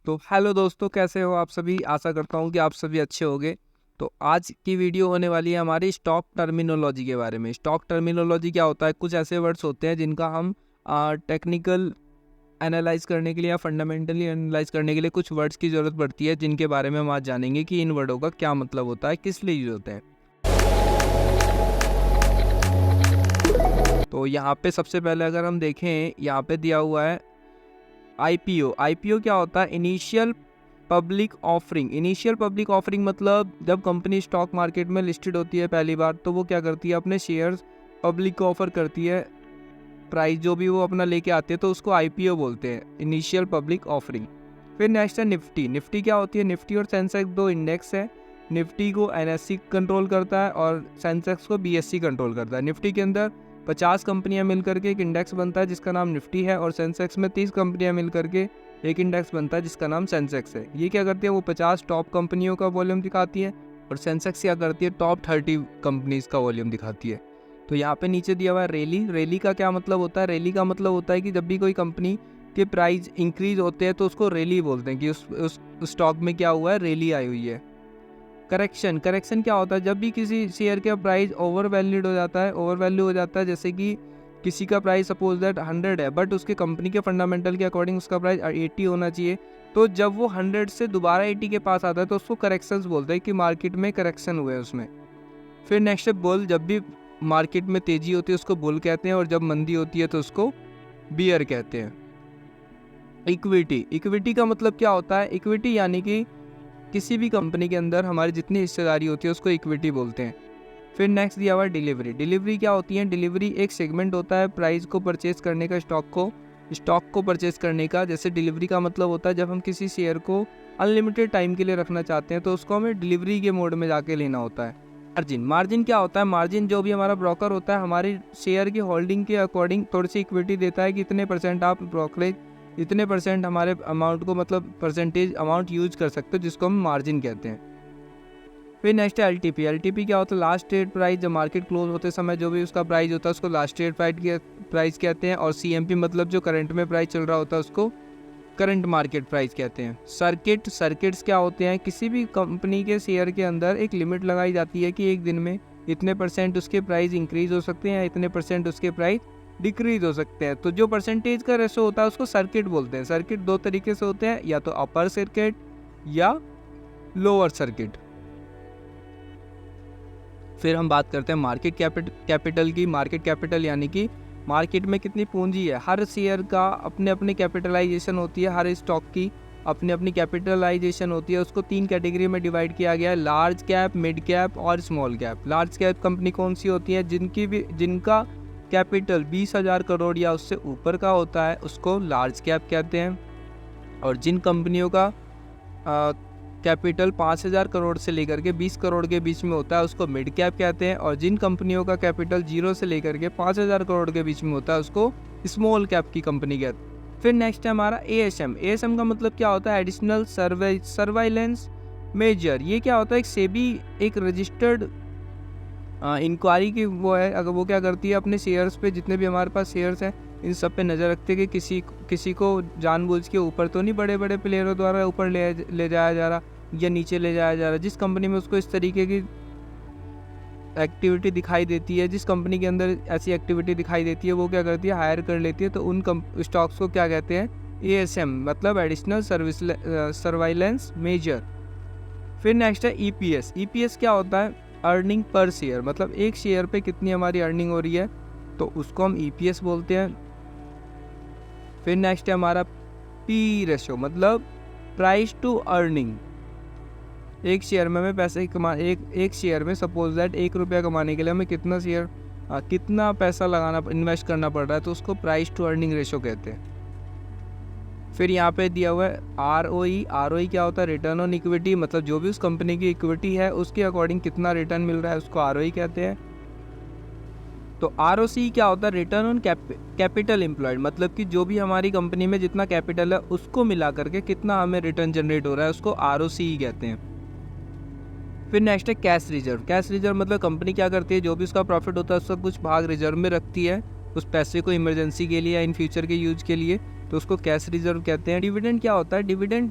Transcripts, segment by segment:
तो हेलो दोस्तों, कैसे हो आप सभी। आशा करता हूँ कि आप सभी अच्छे होंगे। तो आज की वीडियो होने वाली है हमारी स्टॉक टर्मिनोलॉजी के बारे में। स्टॉक टर्मिनोलॉजी क्या होता है? कुछ ऐसे वर्ड्स होते हैं जिनका हम टेक्निकल एनालाइज करने के लिए या फंडामेंटली एनालाइज करने के लिए कुछ वर्ड्स की ज़रूरत पड़ती है, जिनके बारे में हम आज जानेंगे कि इन वर्डों का क्या मतलब होता है, किस लिए यूज होते हैं। तो यहाँ पे सबसे पहले अगर हम देखें, यहाँ पे दिया हुआ है IPO। IPO क्या होता है? Initial public offering. Initial public offering मतलब जब कंपनी स्टॉक मार्केट में लिस्टेड होती है पहली बार, तो वो क्या करती है, अपने शेयर्स पब्लिक को ऑफर करती है। प्राइस जो भी वो अपना लेके आते हैं तो उसको IPO बोलते हैं, इनिशियल पब्लिक ऑफरिंग। फिर नेक्स्ट है निफ्टी। निफ्टी क्या होती है? निफ्टी और सेंसेक्स दो इंडेक्स है। निफ्टी को NSE कंट्रोल करता है और सेंसेक्स को BSE कंट्रोल करता है। निफ्टी के अंदर 50 कंपनियां मिलकर के एक इंडेक्स बनता है जिसका नाम निफ्टी है, और सेंसेक्स में 30 कंपनियां मिलकर के एक इंडेक्स बनता है जिसका नाम सेंसेक्स है। ये क्या करती है? वो 50 टॉप कंपनियों का वॉल्यूम दिखाती है, और सेंसेक्स क्या करती है? टॉप 30 कंपनीज का वॉल्यूम दिखाती है। तो यहाँ पे नीचे दिया हुआ है रैली। रैली का क्या मतलब होता है? रैली का मतलब होता है कि जब भी कोई कंपनी के प्राइस इंक्रीज होते हैं तो उसको रैली बोलते हैं कि उस स्टॉक में क्या हुआ है, रैली आई हुई है। करेक्शन। करेक्शन क्या होता है? जब भी किसी शेयर का प्राइस ओवर वैल्यूड हो जाता है, ओवर वैल्यू हो जाता है, जैसे कि किसी का प्राइस सपोज दैट 100 है, बट उसके कंपनी के फंडामेंटल के अकॉर्डिंग उसका प्राइस 80 होना चाहिए। तो जब वो 100 से दोबारा 80 के पास आता है तो उसको करेक्शंस बोलते हैं कि मार्केट में करेक्शन हुए उसमें। फिर नेक्स्ट है बुल। जब भी मार्केट में तेजी होती है उसको बुल कहते हैं, और जब मंदी होती है तो उसको बियर कहते हैं। इक्विटी। इक्विटी का मतलब क्या होता है? इक्विटी यानी कि किसी भी कंपनी के अंदर हमारी जितनी हिस्सेदारी होती है उसको इक्विटी बोलते हैं। फिर नेक्स्ट दिया हुआ है डिलीवरी। डिलीवरी क्या होती है? डिलीवरी एक सेगमेंट होता है प्राइस को परचेज करने का, स्टॉक को परचेज करने का। जैसे डिलीवरी का मतलब होता है जब हम किसी शेयर को अनलिमिटेड टाइम के लिए रखना चाहते हैं तो उसको हमें डिलीवरी के मोड में जाके लेना होता है। मार्जिन। मार्जिन क्या होता है? मार्जिन जो भी हमारा ब्रोकर होता है हमारी शेयर की होल्डिंग के अकॉर्डिंग थोड़ी सी इक्विटी देता है कि इतने % आप ब्रोकरेज, इतने % हमारे अमाउंट को, मतलब परसेंटेज अमाउंट यूज कर सकते हो, जिसको हम मार्जिन कहते हैं। फिर नेक्स्ट है LTP। LTP क्या होता है? Last trade price. जब मार्केट क्लोज होते समय जो भी उसका प्राइस होता है उसको लास्ट ट्रेड प्राइस कहते हैं। और CMP मतलब जो करंट में प्राइस चल रहा होता है उसको करंट मार्केट प्राइस कहते हैं। सर्किट। सर्किट्स क्या होते हैं? किसी भी कंपनी के शेयर के अंदर एक लिमिट लगाई जाती है कि एक दिन में इतने % उसके प्राइस इंक्रीज हो सकते हैं या इतने % उसके प्राइस डिक्रीज हो सकते हैं। तो जो परसेंटेज का रेशो होता है उसको सर्किट बोलते हैं। सर्किट दो तरीके से होते हैं, या तो अपर सर्किट या लोअर सर्किट। फिर हम बात करते हैं मार्केट कैपिटल की। मार्केट कैपिटल यानी कि मार्केट में कितनी पूंजी है। हर शेयर का अपने अपने कैपिटलाइजेशन होती है, हर स्टॉक की अपनी अपनी कैपिटलाइजेशन होती है। उसको 3 कैटेगरी में डिवाइड किया गया है, लार्ज कैप, मिड कैप और small cap. Large cap company कौन सी होती है? जिनका कैपिटल 20,000 करोड़ या उससे ऊपर का होता है उसको लार्ज कैप कहते हैं। और जिन कंपनियों का कैपिटल 5,000 करोड़ से लेकर के 20 करोड़ के बीच में होता है उसको मिड कैप कहते हैं। और जिन कंपनियों का कैपिटल 0 से लेकर के 5,000 करोड़ के बीच में होता है उसको स्मॉल कैप की कंपनी कहते हैं। फिर नेक्स्ट है हमारा ASM। ASM का मतलब क्या होता है? Additional surveillance measure. ये क्या होता है? एक सेबी, एक रजिस्टर्ड इंक्वायरी की वो है। अगर वो क्या करती है, अपने शेयर्स पे, जितने भी हमारे पास शेयर्स हैं इन सब पे नज़र रखते हैं कि किसी को जानबूझ के ऊपर तो नहीं बड़े बड़े प्लेयरों द्वारा ऊपर ले जाया जा रहा या नीचे ले जाया जा रहा। जिस कंपनी में उसको इस तरीके की एक्टिविटी दिखाई देती है, जिस कंपनी के अंदर ऐसी एक्टिविटी दिखाई देती है, वो क्या करती है, हायर कर लेती है। तो उन स्टॉक्स को क्या कहते हैं? ASM मतलब एडिशनल सर्वाइलेंस मेजर। फिर नेक्स्ट है EPS। EPS क्या होता है? अर्निंग पर शेयर, मतलब एक शेयर पे कितनी हमारी अर्निंग हो रही है, तो उसको हम EPS बोलते हैं। फिर नेक्स्ट है हमारा P रेशो, मतलब प्राइस टू अर्निंग। एक शेयर में हमें पैसे एक शेयर में सपोज दैट 1 रुपया कमाने के लिए हमें कितना पैसा इन्वेस्ट करना पड़ रहा है, तो उसको प्राइस टू अर्निंग रेशो कहते हैं। फिर यहाँ पे दिया हुआ है ROE। ROE क्या होता है? रिटर्न ऑन इक्विटी, मतलब जो भी उस कंपनी की इक्विटी है उसके अकॉर्डिंग कितना रिटर्न मिल रहा है उसको ROE कहते हैं। तो ROC क्या होता है? रिटर्न ऑन कैपिटल एम्प्लॉयड, मतलब कि जो भी हमारी कंपनी में जितना कैपिटल है उसको मिला करके कितना हमें रिटर्न जनरेट हो रहा है उसको ROC कहते हैं। फिर नेक्स्ट है कैश रिजर्व। कैश रिजर्व मतलब कंपनी क्या करती है, जो भी उसका प्रॉफिट होता है उसका कुछ भाग रिजर्व में रखती है उस पैसे को इमरजेंसी के लिए या इन फ्यूचर के यूज के लिए, तो उसको कैश रिजर्व कहते हैं। डिविडेंड क्या होता है? डिविडेंड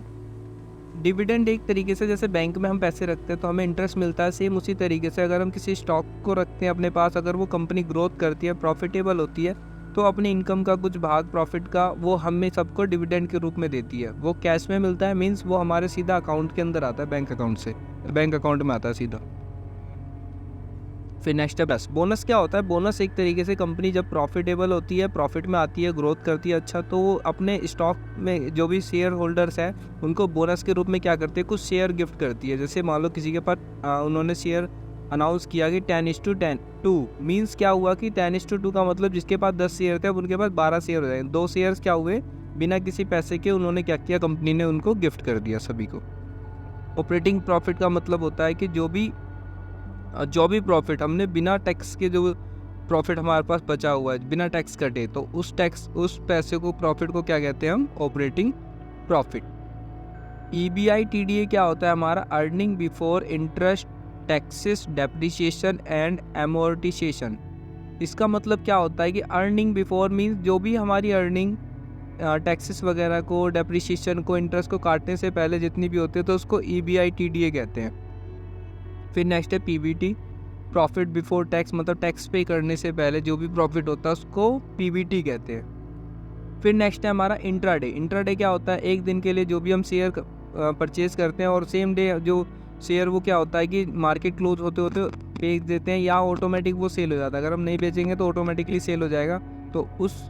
डिविडेंड एक तरीके से जैसे बैंक में हम पैसे रखते हैं तो हमें इंटरेस्ट मिलता है, सेम उसी तरीके से अगर हम किसी स्टॉक को रखते हैं अपने पास, अगर वो कंपनी ग्रोथ करती है, प्रॉफिटेबल होती है, तो अपनी इनकम का कुछ भाग प्रॉफिट का वो हमें सबको डिविडेंड के रूप में देती है। वो कैश में मिलता है, मीन्स वो हमारे सीधा अकाउंट के अंदर आता है, बैंक अकाउंट से, बैंक अकाउंट में आता है सीधा। फिर नेक्स्ट है बोनस। बोनस क्या होता है? बोनस एक तरीके से कंपनी जब प्रॉफिटेबल होती है, प्रॉफिट में आती है, ग्रोथ करती है अच्छा, तो वो अपने स्टॉक में जो भी शेयर होल्डर्स हैं उनको बोनस के रूप में क्या करती है, कुछ शेयर गिफ्ट करती है। जैसे मान लो किसी के पास उन्होंने शेयर अनाउंस किया कि 10:2 मीन्स क्या हुआ कि 10:2 का मतलब जिसके पास 10 शेयर थे अब उनके पास 12 शेयर हो जाएंगे। 2 शेयर्स क्या हुए, बिना किसी पैसे के उन्होंने क्या किया, कंपनी ने उनको गिफ्ट कर दिया सभी को। ऑपरेटिंग प्रॉफिट का मतलब होता है कि जो भी प्रॉफिट हमने बिना टैक्स के, जो प्रॉफिट हमारे पास बचा हुआ है बिना टैक्स कटे, तो उस पैसे को, प्रॉफिट को क्या कहते हैं हम, ऑपरेटिंग प्रॉफिट। EBITDA क्या होता है हमारा? Earning before interest, taxes, depreciation and amortisation. इसका मतलब क्या होता है कि अर्निंग बिफोर मीन्स जो भी हमारी अर्निंग टैक्सेस वगैरह को, डेप्रिसिएशन को, इंटरेस्ट को काटने से पहले जितनी भी होती है तो उसको EBITDA कहते हैं। फिर नेक्स्ट है PBT, प्रॉफिट बिफोर टैक्स, मतलब टैक्स पे करने से पहले जो भी प्रॉफिट होता है उसको PBT कहते हैं। फिर नेक्स्ट है हमारा इंट्राडे। इंट्राडे क्या होता है? एक दिन के लिए जो भी हम शेयर परचेज करते हैं और सेम डे जो शेयर वो क्या होता है कि मार्केट क्लोज होते होते बेच देते हैं या ऑटोमेटिक वो सेल हो जाता है। अगर हम नहीं बेचेंगे तो ऑटोमेटिकली सेल हो जाएगा, तो उस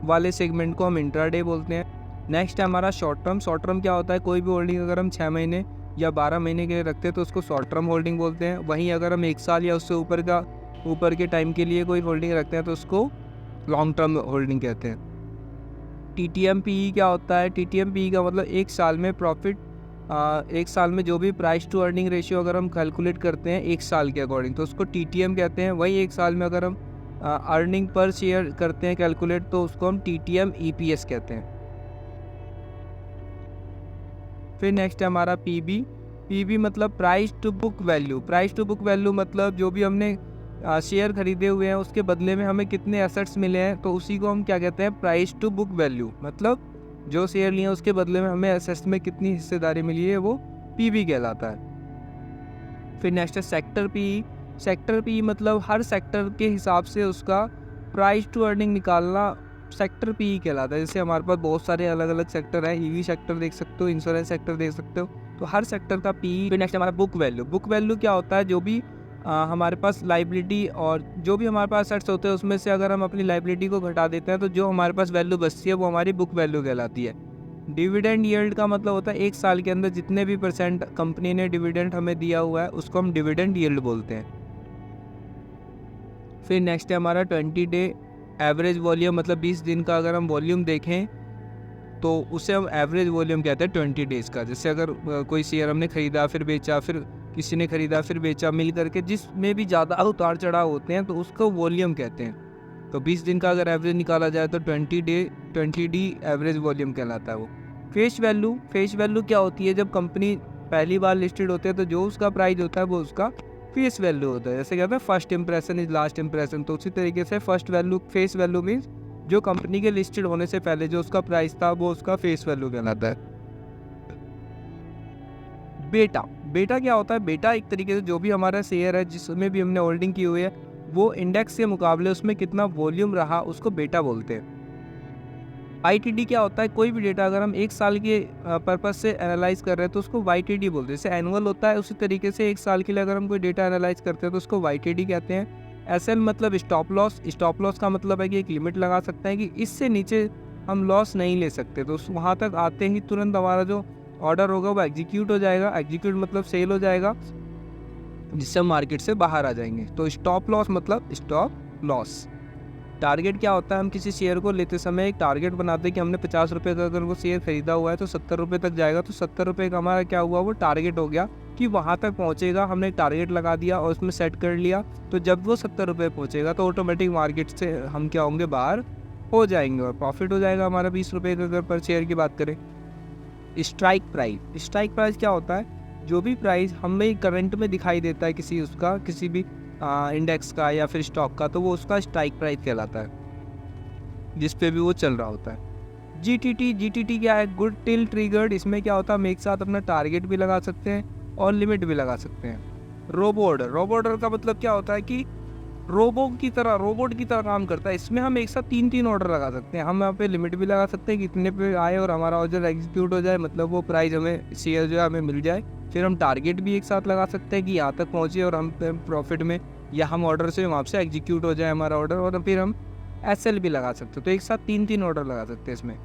वाले सेगमेंट को हम इंट्राडे बोलते हैं। नेक्स्ट है हमारा शॉर्ट टर्म। शॉर्ट टर्म क्या होता है? कोई भी होल्डिंग अगर हम 6 महीने या 12 महीने के लिए रखते हैं तो उसको शॉर्ट टर्म होल्डिंग बोलते हैं। वहीं अगर हम 1 साल या उससे ऊपर के टाइम के लिए कोई होल्डिंग रखते हैं तो उसको लॉन्ग टर्म होल्डिंग कहते हैं। TTM/PE क्या होता है? TTM/PE का मतलब एक साल में प्रॉफिट, एक साल में जो भी प्राइस टू अर्निंग रेशियो अगर हम कैलकुलेट करते हैं एक साल के अकॉर्डिंग तो उसको TTM कहते हैं। वही एक साल में अगर हम अर्निंग पर शेयर करते हैं कैलकुलेट तो उसको हम TTM EPS कहते हैं। फिर नेक्स्ट है हमारा PB मतलब price to book value. Price to book value मतलब जो भी हमने शेयर खरीदे हुए हैं उसके बदले में हमें कितने एसेट्स मिले हैं तो उसी को हम क्या कहते हैं, प्राइस टू बुक वैल्यू। मतलब जो शेयर लिए हैं उसके बदले में हमें एसेट्स में कितनी हिस्सेदारी मिली है वो PB कहलाता है। फिर नेक्स्ट है सेक्टर PE। सेक्टर PE मतलब हर सेक्टर के हिसाब से उसका प्राइस टू अर्निंग निकालना सेक्टर PE कहलाता है। जैसे हमारे पास बहुत सारे अलग अलग सेक्टर हैं, EV सेक्टर देख सकते हो, इंश्योरेंस सेक्टर देख सकते हो, तो हर सेक्टर का PE। फिर नेक्स्ट हमारा बुक वैल्यू। बुक वैल्यू क्या होता है? जो भी हमारे पास लाइबिलिटी और जो भी हमारे पास एसेट्स होते हैं उसमें से अगर हम अपनी लाइबिलिटी को घटा देते हैं तो जो हमारे पास वैल्यू बचती है वो हमारी बुक वैल्यू कहलाती है। डिविडेंड यील्ड का मतलब होता है एक साल के अंदर जितने भी % कंपनी ने डिविडेंड हमें दिया हुआ है उसको हम डिविडेंड यील्ड बोलते हैं। फिर नेक्स्ट है हमारा 20 डे एवरेज वॉल्यूम, मतलब 20 दिन का अगर हम वॉल्यूम देखें तो उसे हम एवरेज वॉल्यूम कहते हैं 20 डेज़ का। जैसे अगर कोई शेयर हमने खरीदा फिर बेचा, फिर किसी ने खरीदा फिर बेचा, मिल करके जिसमें भी ज़्यादा उतार चढ़ाव होते हैं तो उसको वॉल्यूम कहते हैं। तो 20 दिन का अगर एवरेज निकाला जाए तो 20 डी एवरेज वॉल्यूम कहलाता है वो। फेस वैल्यू क्या होती है? जब कंपनी पहली बार लिस्टेड होते हैं तो जो उसका प्राइस होता है वो उसका फेस वैल्यू होता है। जैसे कहते हैं first impression is last impression, तो उसी तरीके से फेस वैल्यू मीन्स जो कंपनी के लिस्टेड होने से पहले जो उसका प्राइस था वो उसका फेस वैल्यू कहलाता है। बेटा क्या होता है? बेटा एक तरीके से जो भी हमारा शेयर है जिसमें भी हमने होल्डिंग की हुई है वो इंडेक्स के मुकाबले उसमें कितना वॉल्यूम रहा उसको बेटा बोलते हैं। YTD क्या होता है? कोई भी डेटा अगर हम एक साल के पर्पस से एनालाइज कर रहे हैं तो उसको YTD बोलते हैं। जैसे एनुअल होता है उसी तरीके से एक साल के लिए अगर हम कोई डेटा एनालाइज करते हैं तो उसको YTD कहते हैं। SL मतलब स्टॉप लॉस का मतलब है कि एक लिमिट लगा सकते हैं कि इससे नीचे हम लॉस नहीं ले सकते, तो वहाँ तक आते ही तुरंत हमारा जो ऑर्डर होगा वो एग्जीक्यूट हो जाएगा। एग्जीक्यूट मतलब सेल हो जाएगा जिससे हम मार्केट से बाहर आ जाएंगे। तो स्टॉप लॉस मतलब स्टॉप लॉस। टारगेट क्या होता है? हम किसी शेयर को लेते समय एक टारगेट बनाते हैं कि हमने 50 रुपये का अगर वो शेयर खरीदा हुआ है तो 70 रुपये तक जाएगा, तो 70 रुपये का हमारा क्या हुआ, वो टारगेट हो गया कि वहाँ तक पहुँचेगा। हमने एक टारगेट लगा दिया और उसमें सेट कर लिया, तो जब वो 70 रुपये पहुँचेगा तो ऑटोमेटिक मार्केट से हम क्या होंगे, बाहर हो जाएंगे और प्रॉफिट हो जाएगा हमारा 20 रुपये का अगर पर शेयर की बात करें। स्ट्राइक प्राइस क्या होता है? जो भी प्राइस हमें करंट में दिखाई देता है किसी भी इंडेक्स का या फिर स्टॉक का, तो वो उसका स्ट्राइक प्राइस कहलाता है जिस पे भी वो चल रहा होता है। GTT क्या है? Good till triggered. इसमें क्या होता है, हम एक साथ अपना टारगेट भी लगा सकते हैं और लिमिट भी लगा सकते हैं। रोबो ऑर्डर का मतलब क्या होता है कि रोबोट की तरह काम करता है। इसमें हम एक साथ 3 ऑर्डर लगा सकते हैं। हम यहाँ पे लिमिट भी लगा सकते हैं कितने पे आए और हमारा ऑर्डर एग्जीक्यूट हो जाए, मतलब वो प्राइस हमें, शेयर जो है हमें मिल जाए। फिर हम टारगेट भी एक साथ लगा सकते हैं कि यहाँ तक पहुँचे और हम प्रॉफिट में, या हम ऑर्डर से वहाँ से एग्जीक्यूट हो जाए हमारा ऑर्डर, और फिर हम SL भी लगा सकते हैं। तो एक साथ 3 ऑर्डर लगा सकते हैं इसमें।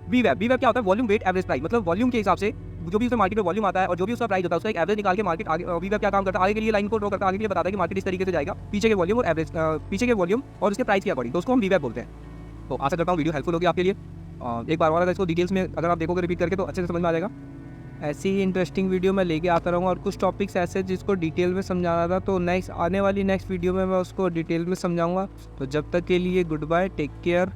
वीवैप क्या होता है? वॉल्यूम वेट एवरेज प्राइस, मतलब वॉल्यूम के हिसाब से जो भी उसमें मार्केट में वॉल्यूम आता है और जो भी उसका प्राइस होता है उसका एक एवरेज निकाल के मार्केट आगे, वीवैप क्या काम करता है, आगे के लिए लाइन को ड्रॉ करता है, आगे के लिए बताता है कि मार्केट इस तरीके से जाएगा, पीछे के वॉल्यूम और एवरेज, पीछे के वॉल्यूम और उसके प्राइस के अकॉर्डिंग, तो उसको हम वीवैप बोलते हैं। तो आशा करता हूँ वीडियो हेल्पफुल होगी आपके लिए। एक बार और अगर इसको डिटेल्स में अगर आप देखोगे रिपीट करके तो अच्छे से समझ में आ जाएगा। ऐसी ही इंटरेस्टिंग वीडियो मैं लेके आता रहूँगा, और कुछ टॉपिक्स ऐसे जिसको डिटेल में समझाना था तो आने वाली नेक्स्ट वीडियो में मैं उसको डिटेल में समझाऊंगा। तो जब तक के लिए गुड बाय, टेक केयर।